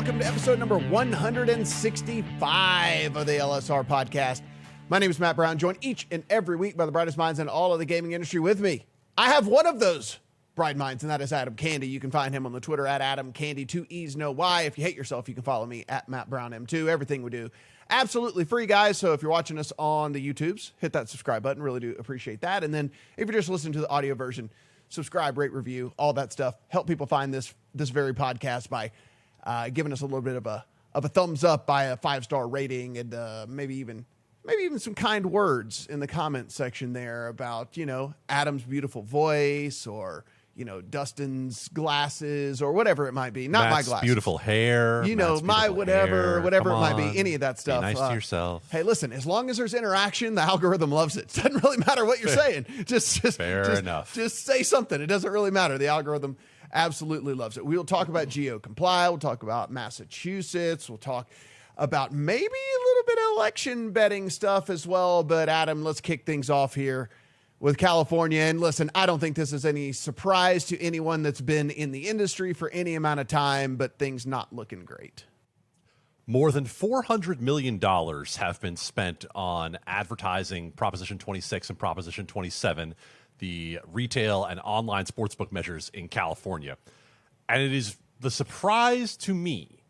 welcome to episode number 165 of the LSR podcast. My name is Matt Brown, joined each and every week by the brightest minds in all of the gaming industry. With me, I have one of those bright minds, and that is Adam Candy. You can find him on the Twitter at Adam Candy, 2 E's, no Y. If you hate yourself, you can follow me at Matt Brown M2. Everything we do absolutely free, guys. So if you're watching us on the YouTubes, hit that subscribe button. Really do appreciate that. And then if you're just listening to the audio version, subscribe, rate, review, all that stuff. Help people find this very podcast by giving us a little bit of a thumbs up, by a 5-star rating, and maybe even some kind words in the comment section there about, Adam's beautiful voice, or Dustin's glasses, or whatever it might be. Not Matt's my glasses. Beautiful hair. My whatever Come it might on. be. Any of that stuff. Be nice to yourself. Hey, listen, as long as there's interaction, the algorithm loves it. It doesn't really matter what you're saying. Just Fair enough. Just say something. It doesn't really matter. The algorithm absolutely loves it. We'll talk about Geocomply. We'll talk about Massachusetts. We'll talk about maybe a little bit of election betting stuff as well. But Adam, let's kick things off here with California. And listen, I don't think this is any surprise to anyone that's been in the industry for any amount of time, but things not looking great. More than $400 million have been spent on advertising Proposition 26 and Proposition 27, the retail and online sportsbook measures in California. And it is the surprise to me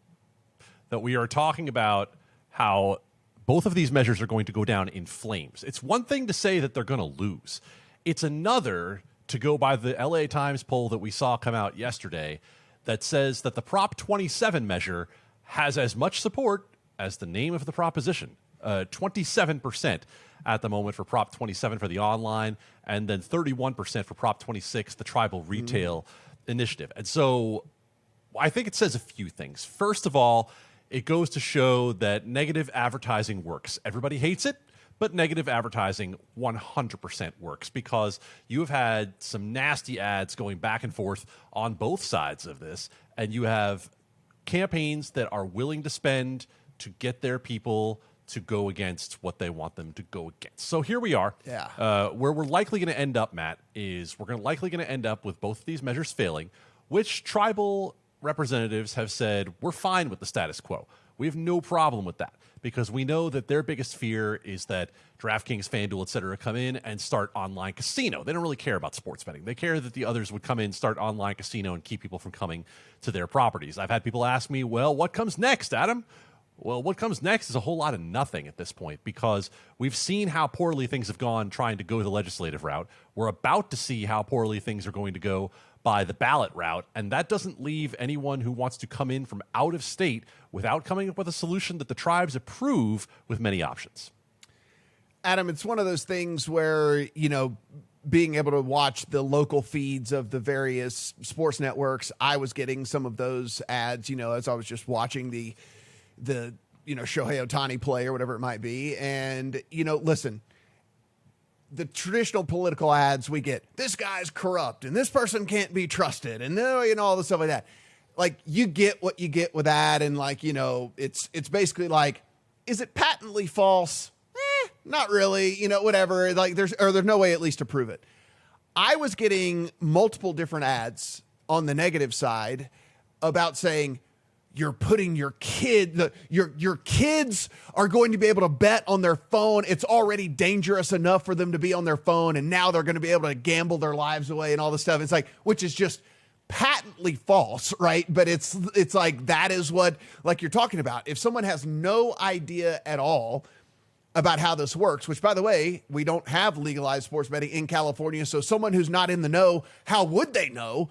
that we are talking about how both of these measures are going to go down in flames. It's one thing to say that they're going to lose. It's another to go by the LA Times poll that we saw come out yesterday that says that the Prop 27 measure has as much support as the name of the proposition. 27% at the moment for Prop 27 for the online, and then 31% for Prop 26, the tribal retail initiative. And so I think it says a few things. First of all, it goes to show that negative advertising works. Everybody hates it, but negative advertising 100% works, because you have had some nasty ads going back and forth on both sides of this, and you have campaigns that are willing to spend to get their people to go against what they want them to go against. So here we are. Yeah. Where we're likely going to end up, Matt, is we're likely going to end up with both of these measures failing, which tribal representatives have said, we're fine with the status quo. We have no problem with that, because we know that their biggest fear is that DraftKings, FanDuel, et cetera, come in and start online casino. They don't really care about sports betting. They care that the others would come in, start online casino, and keep people from coming to their properties. I've had people ask me, well, what comes next, Adam? Well, what comes next is a whole lot of nothing at this point, because we've seen how poorly things have gone trying to go the legislative route. We're about to see how poorly things are going to go by the ballot route, and that doesn't leave anyone who wants to come in from out of state without coming up with a solution that the tribes approve with many options. Adam, it's one of those things where, being able to watch the local feeds of the various sports networks, I was getting some of those ads, as I was just watching the Shohei Ohtani play or whatever it might be. And, listen, the traditional political ads we get, this guy's corrupt and this person can't be trusted, and all the stuff like that. Like, you get what you get with that. And it's basically like, is it patently false? Not really, whatever. Like, there's no way at least to prove it. I was getting multiple different ads on the negative side about saying, you're putting your kids are going to be able to bet on their phone. It's already dangerous enough for them to be on their phone, and now they're going to be able to gamble their lives away and all this stuff. It's like, which is just patently false, right? But it's like, that is what, like, you're talking about. If someone has no idea at all about how this works, which, by the way, we don't have legalized sports betting in California. So someone who's not in the know, how would they know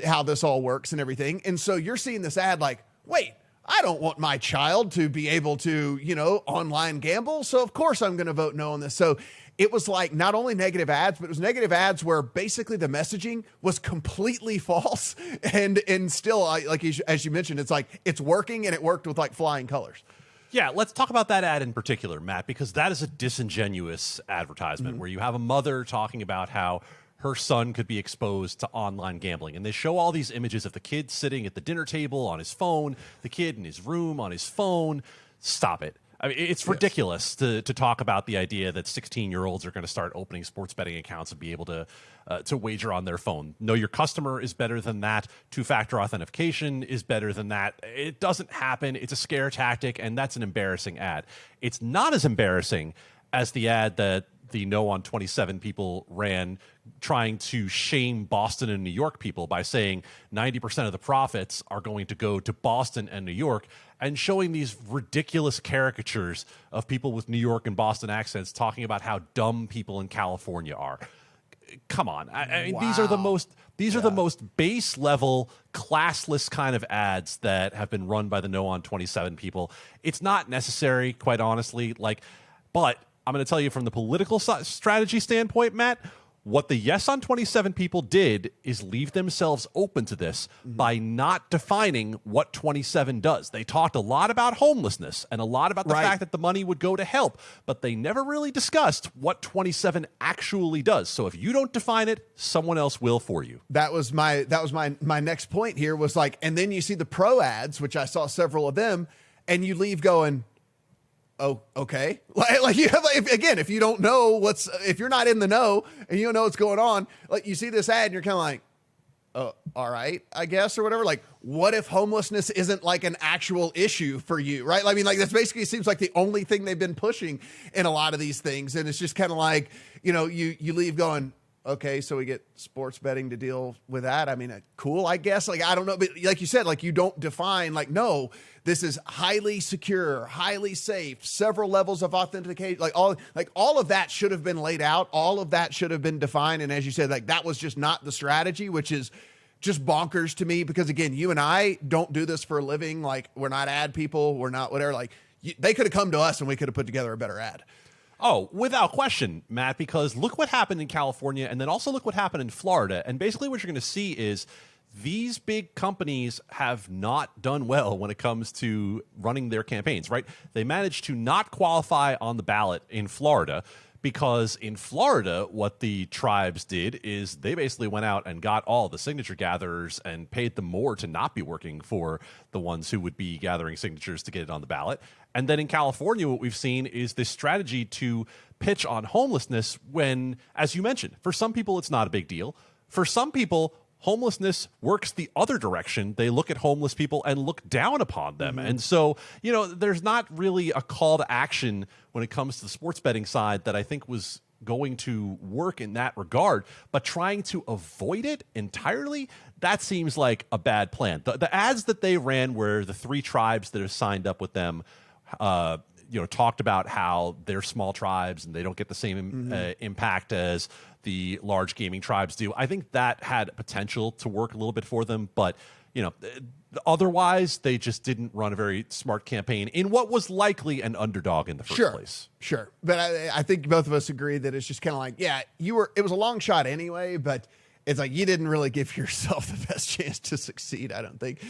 how this all works and everything? And so you're seeing this ad like, wait, I don't want my child to be able to, online gamble. So of course I'm going to vote no on this. So it was like not only negative ads, but it was negative ads where basically the messaging was completely false. And still, like, as you mentioned, it's like, it's working, and it worked with like flying colors. Yeah, let's talk about that ad in particular, Matt, because that is a disingenuous advertisement where you have a mother talking about how her son could be exposed to online gambling. And they show all these images of the kid sitting at the dinner table on his phone, the kid in his room on his phone. Stop it. I mean, it's ridiculous to talk about the idea that 16-year-olds are going to start opening sports betting accounts and be able to wager on their phone. Know your customer is better than that. Two-factor authentication is better than that. It doesn't happen. It's a scare tactic, and that's an embarrassing ad. It's not as embarrassing as the ad that the No on 27 people ran trying to shame Boston and New York people by saying 90% of the profits are going to go to Boston and New York, and showing these ridiculous caricatures of people with New York and Boston accents talking about how dumb people in California are. Come on. I mean, these are the most base level, classless kind of ads that have been run by the No on 27 people. It's not necessary, quite honestly. But I'm going to tell you from the political strategy standpoint, Matt, what the Yes on 27 people did is leave themselves open to this by not defining what 27 does. They talked a lot about homelessness and a lot about the fact that the money would go to help, but they never really discussed what 27 actually does. So if you don't define it, someone else will for you. That was my next point here was and then you see the pro ads, which I saw several of them, and you leave going, oh, okay. You have, if you don't know if you're not in the know and you don't know what's going on, you see this ad and you're kind of like, oh, all right, I guess, or whatever. What if homelessness isn't an actual issue for you, right? That's basically seems like the only thing they've been pushing in a lot of these things. And it's just kind of you leave going, okay, so we get sports betting to deal with that. I mean, cool, I guess. I don't know, but like you said, you don't define, no, this is highly secure, highly safe, several levels of authentication. All of that should have been laid out. All of that should have been defined. And as you said, that was just not the strategy, which is just bonkers to me because, again, you and I don't do this for a living. We're not ad people. We're not whatever. They could have come to us and we could have put together a better ad. Oh, without question, Matt, because look what happened in California and then also look what happened in Florida. And basically what you're going to see is these big companies have not done well when it comes to running their campaigns, right? They managed to not qualify on the ballot in Florida because in Florida, what the tribes did is they basically went out and got all the signature gatherers and paid them more to not be working for the ones who would be gathering signatures to get it on the ballot. And then in California, what we've seen is this strategy to pitch on homelessness when, as you mentioned, for some people, it's not a big deal. For some people, homelessness works the other direction. They look at homeless people and look down upon them. And so, there's not really a call to action when it comes to the sports betting side that I think was going to work in that regard. But trying to avoid it entirely, that seems like a bad plan. The ads that they ran where the three tribes that have signed up with them talked about how they're small tribes and they don't get the same impact as the large gaming tribes do. I think that had potential to work a little bit for them, but otherwise they just didn't run a very smart campaign in what was likely an underdog in the first place. Sure. But I think both of us agree that it's just kind of it was a long shot anyway, but it's you didn't really give yourself the best chance to succeed, I don't think,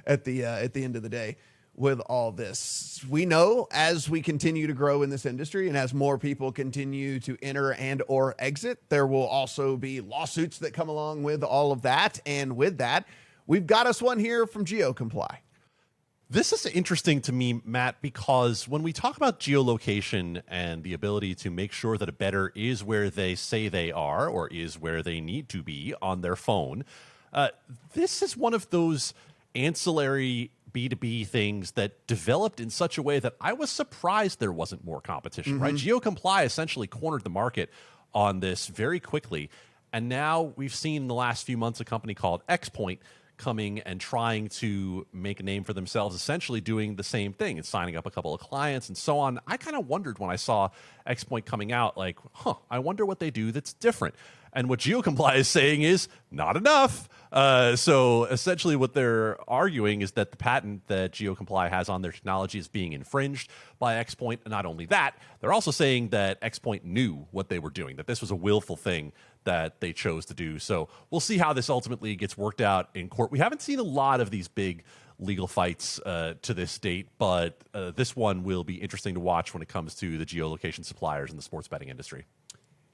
at the end of the day. With all this, we know as we continue to grow in this industry and as more people continue to enter and or exit, there will also be lawsuits that come along with all of that. And with that, we've got us one here from Geocomply. This is interesting to me, Matt, because when we talk about geolocation and the ability to make sure that a bettor is where they say they are or is where they need to be on their phone, this is one of those ancillary B2B things that developed in such a way that I was surprised there wasn't more competition, right? Geocomply essentially cornered the market on this very quickly. And now we've seen in the last few months a company called Xpoint coming and trying to make a name for themselves, essentially doing the same thing and signing up a couple of clients and so on. I kind of wondered when I saw Xpoint coming out, I wonder what they do that's different. And what Geocomply is saying is not enough. So essentially what they're arguing is that the patent that Geocomply has on their technology is being infringed by Xpoint. And not only that, they're also saying that Xpoint knew what they were doing, that this was a willful thing that they chose to do. So we'll see how this ultimately gets worked out in court. We haven't seen a lot of these big legal fights to this date, but this one will be interesting to watch when it comes to the geolocation suppliers in the sports betting industry.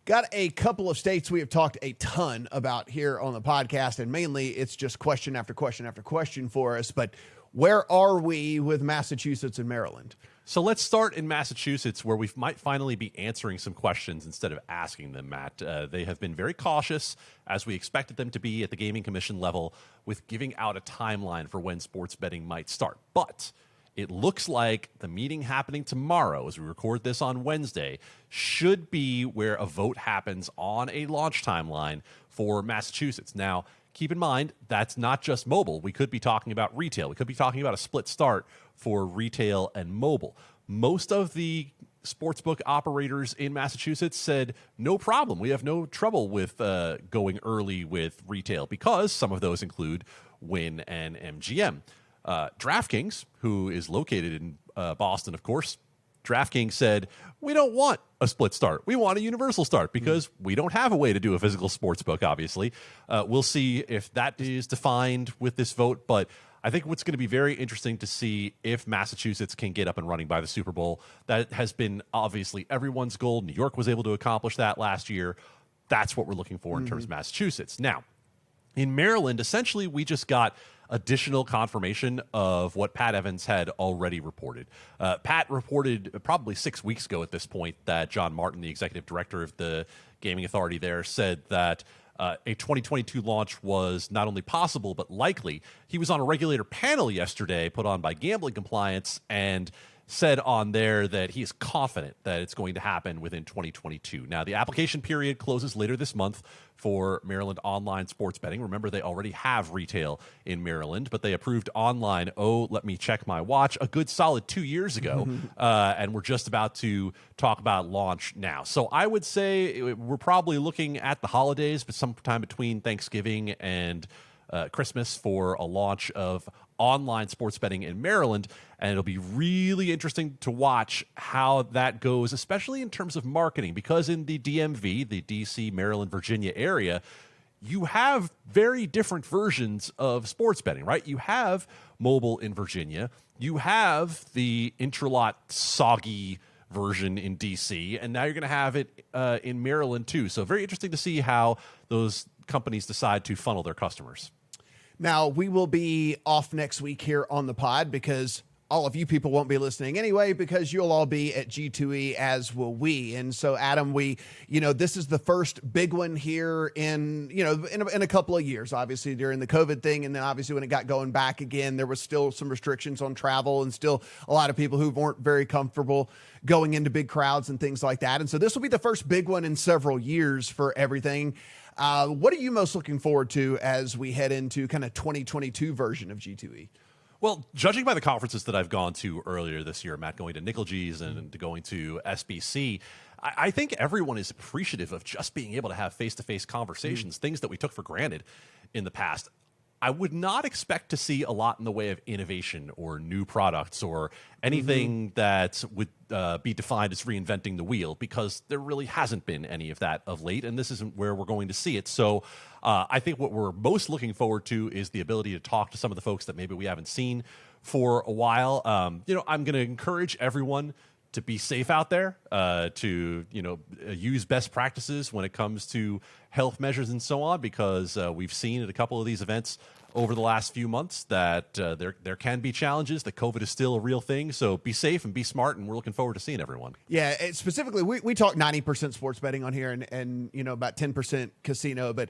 Got a couple of states we have talked a ton about here on the podcast, and mainly it's just question after question after question for us. But where are we with Massachusetts and Maryland? So let's start in Massachusetts, where we might finally be answering some questions instead of asking them, Matt. They have been very cautious, as we expected them to be at the Gaming Commission level, with giving out a timeline for when sports betting might start. But it looks like the meeting happening tomorrow, as we record this on Wednesday, should be where a vote happens on a launch timeline for Massachusetts. Now, keep in mind, that's not just mobile. We could be talking about retail. We could be talking about a split start for retail and mobile. Most of the sportsbook operators in Massachusetts said, no problem. We have no trouble with going early with retail, because some of those include Wynn and MGM. DraftKings, who is located in Boston, of course, DraftKings said, we don't want a split start. We want a universal start because we don't have a way to do a physical sports book, obviously. We'll see if that is defined with this vote, but I think what's going to be very interesting to see if Massachusetts can get up and running by the Super Bowl. That has been obviously everyone's goal. New York was able to accomplish that last year. That's what we're looking for in terms of Massachusetts. Now, in Maryland, essentially, we just got additional confirmation of what Pat Evans had already reported. Pat reported probably 6 weeks ago at this point that John Martin, the executive director of the gaming authority there, said that a 2022 launch was not only possible but likely. He was on a regulator panel yesterday put on by Gambling Compliance and said on there that he is confident that it's going to happen within 2022. Now, the application period closes later this month for Maryland online sports betting. Remember, they already have retail in Maryland, but they approved online, let me check my watch, a good solid 2 years ago. And we're just about to talk about launch now. So I would say we're probably looking at the holidays, but sometime between Thanksgiving and Christmas for a launch of online sports betting in Maryland, and it'll be really interesting to watch how that goes, especially in terms of marketing, because in the DMV, the DC, Maryland, Virginia area, you have very different versions of sports betting, right? You have mobile in Virginia, you have the intralot soggy version in DC, and now you're going to have it in Maryland too. So very interesting to see how those companies decide to funnel their customers. Now, we will be off next week here on the pod because all of you people won't be listening anyway, because you'll all be at G2E, as will we. And so, Adam, this is the first big one here in a couple of years, obviously during the COVID thing. And then obviously when it got going back again, there was still some restrictions on travel and still a lot of people who weren't very comfortable going into big crowds and things like that. And so this will be the first big one in several years for everything. What are you most looking forward to as we head into kind of 2022 version of G2E? Well, judging by the conferences that I've gone to earlier this year, Matt, going to Nickel G's and going to SBC, I think everyone is appreciative of just being able to have face-to-face conversations, things that we took for granted in the past. I would not expect to see a lot in the way of innovation or new products or anything that would be defined as reinventing the wheel, because there really hasn't been any of that of late, and this isn't where we're going to see it. So I think what we're most looking forward to is the ability to talk to some of the folks that maybe we haven't seen for a while. I'm going to encourage everyone to be safe out there, to use best practices when it comes to health measures and so on, because we've seen at a couple of these events over the last few months that there can be challenges, that COVID is still a real thing. So be safe and be smart, and we're looking forward to seeing everyone. Yeah, specifically, we talk 90% sports betting on here and about 10% casino, but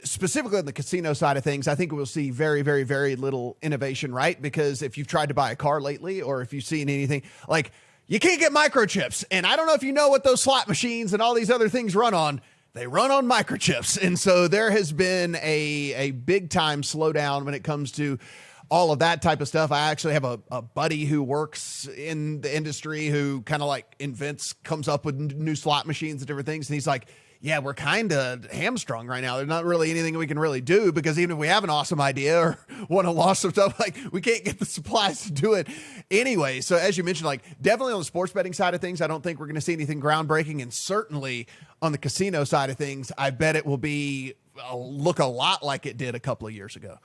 specifically on the casino side of things, I think we'll see very, very, very little innovation, right? Because if you've tried to buy a car lately, or if you've seen anything, like, you can't get microchips. And I don't know if you know what those slot machines and all these other things run on. They run on microchips. And so there has been a big time slowdown when it comes to all of that type of stuff. I actually have a buddy who works in the industry who kind of like comes up with new slot machines and different things. And he's like, yeah, we're kind of hamstrung right now. There's not really anything we can really do, because even if we have an awesome idea or want to launch some stuff, like, we can't get the supplies to do it anyway. So as you mentioned, like, definitely on the sports betting side of things, I don't think we're going to see anything groundbreaking. And certainly on the casino side of things, I bet it will look a lot like it did a couple of years ago.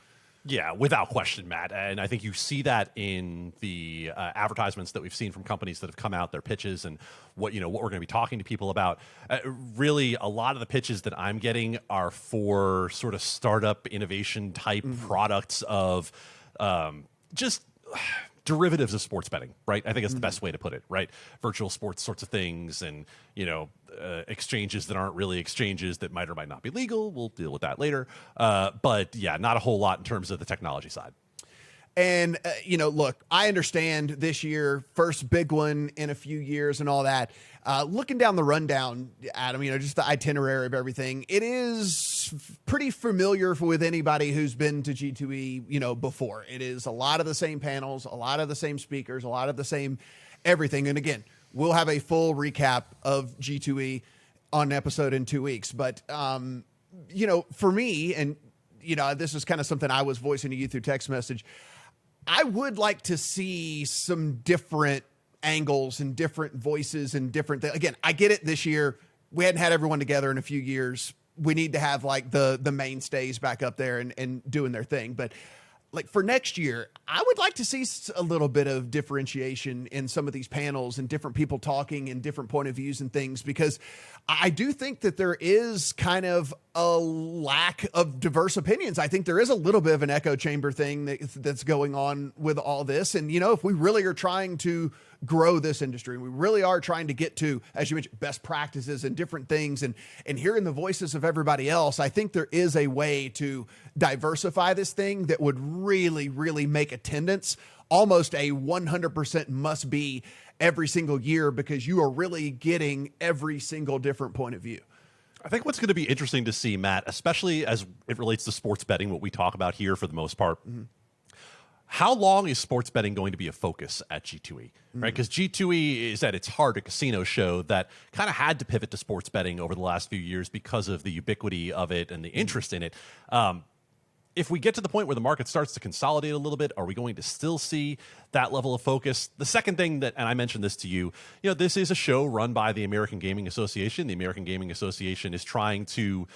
Yeah, without question, Matt. And I think you see that in the advertisements that we've seen from companies that have come out, their pitches, and what we're going to be talking to people about. Really, a lot of the pitches that I'm getting are for sort of startup innovation type products of just derivatives of sports betting, right? I think it's the best way to put it, right? Virtual sports sorts of things, and exchanges that aren't really exchanges that might or might not be legal. We'll deal with that later. But yeah, not a whole lot in terms of the technology side. And, look, I understand this year, first big one in a few years and all that. Looking down the rundown, Adam, just the itinerary of everything, it is pretty familiar with anybody who's been to G2E, before. It is a lot of the same panels, a lot of the same speakers, a lot of the same everything. And again, we'll have a full recap of G2E on an episode in 2 weeks. But, for me, and, this is kind of something I was voicing to you through text message, I would like to see some different angles and different voices and different things. Again, I get it this year. We hadn't had everyone together in a few years. We need to have like the mainstays back up there and doing their thing. But like for next year, I would like to see a little bit of differentiation in some of these panels and different people talking and different point of views and things, because I do think that there is kind of a lack of diverse opinions. I think there is a little bit of an echo chamber thing that's going on with all this. And, if we really are trying to grow this industry, we really are trying to get to, as you mentioned, best practices and different things and hearing the voices of everybody else, I think there is a way to diversify this thing that would really, really make attendance almost a 100% must be every single year, because you are really getting every single different point of view. I think what's going to be interesting to see, Matt, especially as it relates to sports betting, what we talk about here for the most part, how long is sports betting going to be a focus at G2E, right? Because G2E is at its heart a casino show that kind of had to pivot to sports betting over the last few years because of the ubiquity of it and the interest in it. If we get to the point where the market starts to consolidate a little bit, are we going to still see that level of focus? The second thing that, and I mentioned this to you, this is a show run by the American Gaming Association. The American Gaming Association is trying to,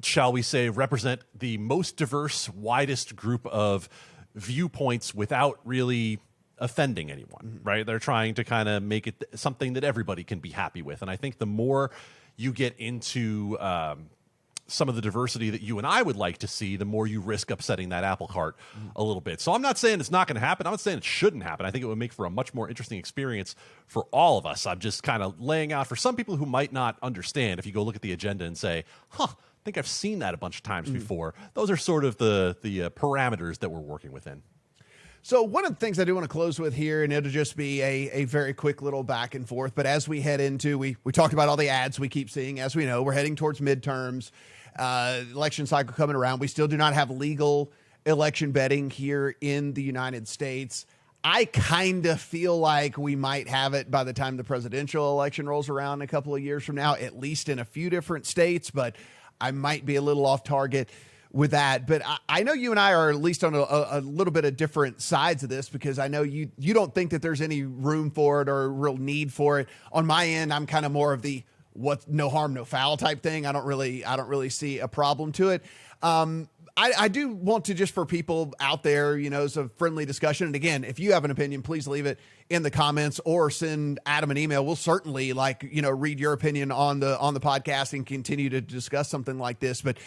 shall we say, represent the most diverse, widest group of viewpoints without really offending anyone, right? They're trying to kind of make it something that everybody can be happy with. And I think the more you get into some of the diversity that you and I would like to see, the more you risk upsetting that apple cart a little bit. So I'm not saying it's not going to happen. I'm not saying it shouldn't happen. I think it would make for a much more interesting experience for all of us. I'm just kind of laying out for some people who might not understand. If you go look at the agenda and say, I think I've seen that a bunch of times before. Those are sort of the parameters that we're working within. So one of the things I do want to close with here, and it'll just be a very quick little back and forth, but as we head into, we talked about all the ads we keep seeing. As we know, we're heading towards midterms, election cycle coming around. We still do not have legal election betting here in the United States. I kind of feel like we might have it by the time the presidential election rolls around a couple of years from now, at least in a few different states, but I might be a little off target with that. But I know you and I are at least on a little bit of different sides of this, because I know you don't think that there's any room for it or real need for it. On my end, I'm kind of more of the no harm, no foul type thing. I don't really see a problem to it. I do want to, just for people out there, it's a friendly discussion. And again, if you have an opinion, please leave it in the comments or send Adam an email. We'll certainly read your opinion on the podcast and continue to discuss something like this. But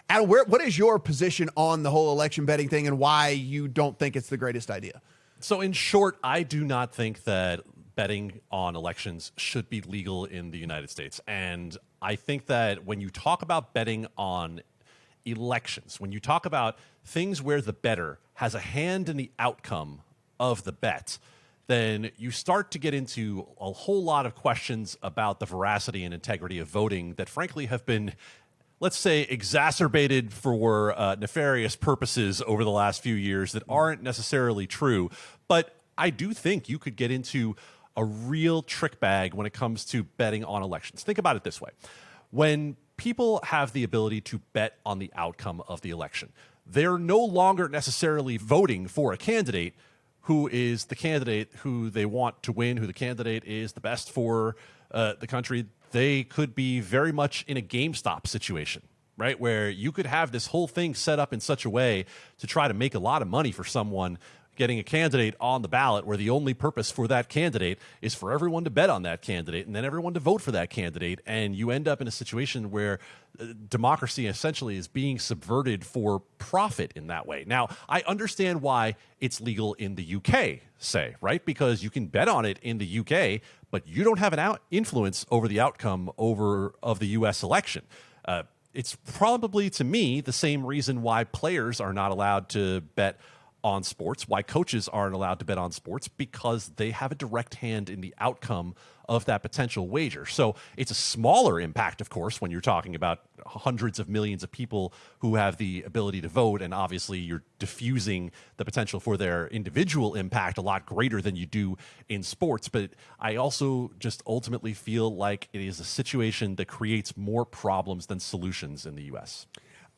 Adam, what is your position on the whole election betting thing and why you don't think it's the greatest idea? So in short, I do not think that betting on elections should be legal in the United States. And I think that when you talk about betting on elections, when you talk about things where the bettor has a hand in the outcome of the bet, then you start to get into a whole lot of questions about the veracity and integrity of voting that frankly have been, let's say, exacerbated for nefarious purposes over the last few years that aren't necessarily true. But I do think you could get into a real trick bag when it comes to betting on elections. Think about it this way. When people have the ability to bet on the outcome of the election, they're no longer necessarily voting for a candidate who is the candidate who they want to win, who the candidate is the best for the country. They could be very much in a GameStop situation, right? Where you could have this whole thing set up in such a way to try to make a lot of money for someone. getting a candidate on the ballot where the only purpose for that candidate is for everyone to bet on that candidate and then everyone to vote for that candidate. And you end up in a situation where democracy essentially is being subverted for profit in that way. Now, I understand why it's legal in the UK, say, right? Because you can bet on it in the UK, but you don't have an influence over the outcome of the US election. It's probably, to me, the same reason why players are not allowed to bet on sports, why coaches aren't allowed to bet on sports, because they have a direct hand in the outcome of that potential wager. So it's a smaller impact, of course, when you're talking about hundreds of millions of people who have the ability to vote, and obviously you're diffusing the potential for their individual impact a lot greater than you do in sports. But I also just ultimately feel like it is a situation that creates more problems than solutions in the U.S.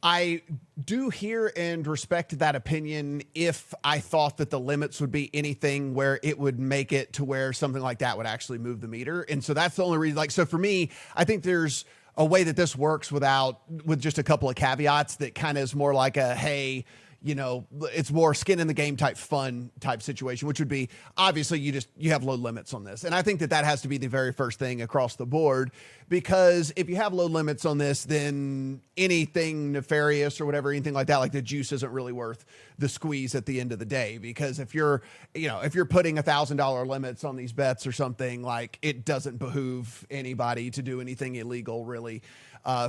I do hear and respect that opinion if I thought that the limits would be anything where it would make it to where something like that would actually move the meter. And so that's the only reason. Like, so for me, I think there's a way that this works with just a couple of caveats that kind of is more like a, hey, you know, it's more skin in the game type fun type situation, which would be obviously you have low limits on this. And I think that has to be the very first thing across the board, because if you have low limits on this, then anything nefarious or whatever, anything like that, like the juice isn't really worth the squeeze at the end of the day. Because if you're putting $1,000 limits on these bets or something, like, it doesn't behoove anybody to do anything illegal really.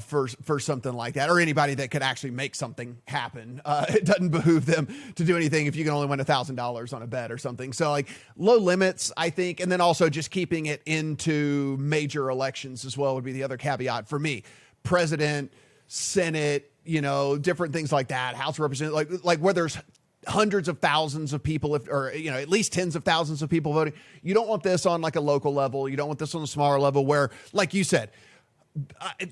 For something like that, or anybody that could actually make something happen. It doesn't behoove them to do anything if you can only win $1,000 on a bet or something. So, like, low limits, I think, and then also just keeping it into major elections as well would be the other caveat for me. President, Senate, different things like that, House of Representatives, like where there's hundreds of thousands of people, at least tens of thousands of people voting. You don't want this on like a local level. You don't want this on a smaller level where, like you said,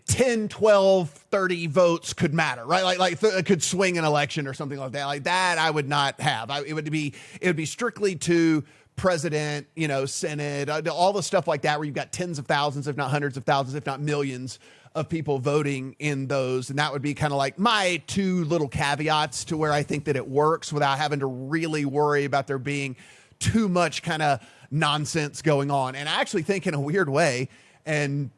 10, 12, 30 votes could matter, right? It could swing an election or something like that. Like that, I would not have. It would be strictly to president, Senate, all the stuff like that, where you've got tens of thousands, if not hundreds of thousands, if not millions of people voting in those. And that would be kind of like my two little caveats to where I think that it works without having to really worry about there being too much kind of nonsense going on. And I actually think, in a weird way, and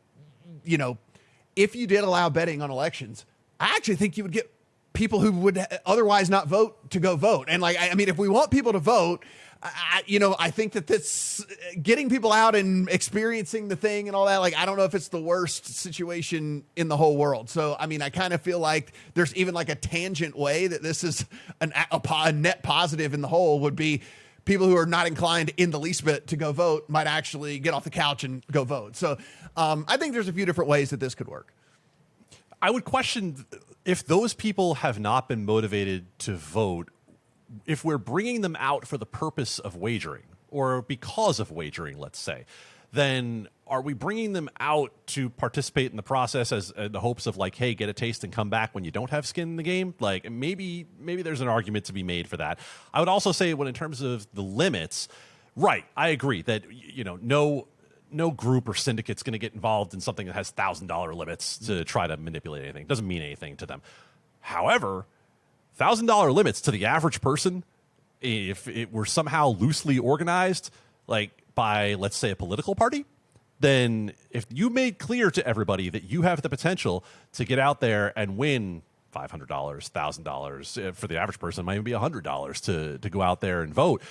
if you did allow betting on elections, I actually think you would get people who would otherwise not vote to go vote. And if we want people to vote, I think that this getting people out and experiencing the thing and all that, I don't know if it's the worst situation in the whole world. So, I kind of feel like there's even like a tangent way that this is a net positive in the whole would be people who are not inclined in the least bit to go vote might actually get off the couch and go vote. So I think there's a few different ways that this could work. I would question if those people have not been motivated to vote, if we're bringing them out for the purpose of wagering or because of wagering, let's say, then are we bringing them out to participate in the process as the hopes of like, hey, get a taste and come back when you don't have skin in the game? Like maybe there's an argument to be made for that. I would also say when in terms of the limits, right, I agree that, no group or syndicate's going to get involved in something that has $1,000 limits to try to manipulate anything. It doesn't mean anything to them. However, $1,000 limits to the average person, if it were somehow loosely organized, like by, let's say, a political party, then if you made clear to everybody that you have the potential to get out there and win $500, $1,000, for the average person, it might even be $100 to go out there and vote,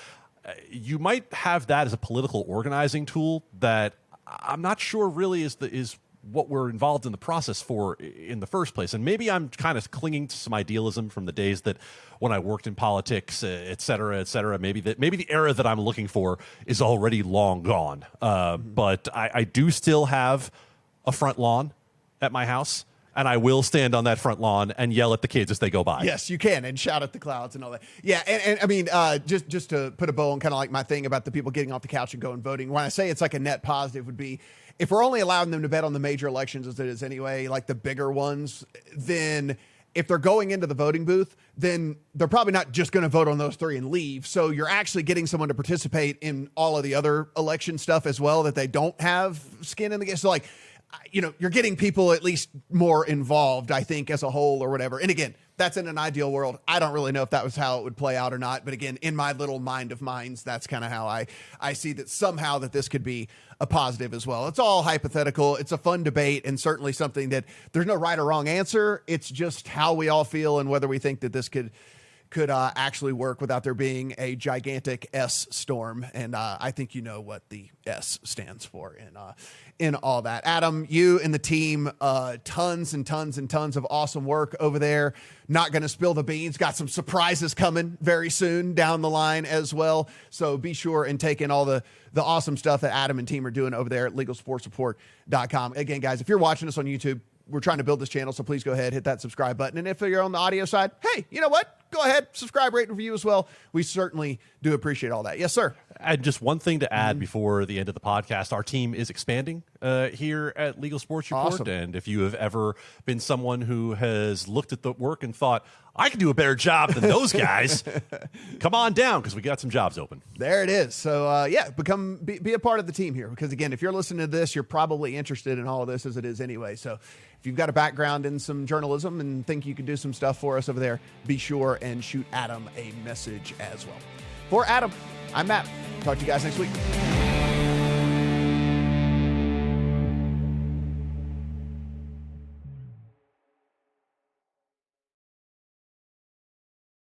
you might have that as a political organizing tool that I'm not sure really is what we're involved in the process for in the first place. And maybe I'm kind of clinging to some idealism from the days that when I worked in politics, et cetera, et cetera. Maybe the era that I'm looking for is already long gone. But I do still have a front lawn at my house. And I will stand on that front lawn and yell at the kids as they go by. Yes, you can, and shout at the clouds and all that. Yeah, and just to put a bow on kind of like my thing about the people getting off the couch and going voting, when I say it's like a net positive would be, if we're only allowing them to bet on the major elections as it is anyway, like the bigger ones, then if they're going into the voting booth, then they're probably not just going to vote on those three and leave. So you're actually getting someone to participate in all of the other election stuff as well that they don't have skin in the game. So you're getting people at least more involved, I think, as a whole or whatever. And again, that's in an ideal world. I don't really know if that was how it would play out or not. But again, in my little mind of minds, that's kind of how I see that somehow that this could be a positive as well. It's all hypothetical. It's a fun debate, and certainly something that there's no right or wrong answer. It's just how we all feel and whether we think that this could actually work without there being a gigantic S storm. And I think you know what the S stands for in all that. Adam, you and the team, tons and tons and tons of awesome work over there. Not going to spill the beans. Got some surprises coming very soon down the line as well. So be sure and take in all the awesome stuff that Adam and team are doing over there at LegalSportsReport.com. Again, guys, if you're watching us on YouTube, we're trying to build this channel, so please go ahead, hit that subscribe button. And if you're on the audio side, hey, you know what? Go ahead, subscribe, rate, and review as well. We certainly do appreciate all that. Yes, sir. And just one thing to add before the end of the podcast, our team is expanding here at Legal Sports Report. Awesome. And if you have ever been someone who has looked at the work and thought, I can do a better job than those guys, come on down, because we got some jobs open. There it is. So, be a part of the team here. Because, again, if you're listening to this, you're probably interested in all of this as it is anyway. So if you've got a background in some journalism and think you can do some stuff for us over there, be sure and shoot Adam a message as well. For Adam, I'm Matt. Talk to you guys next week.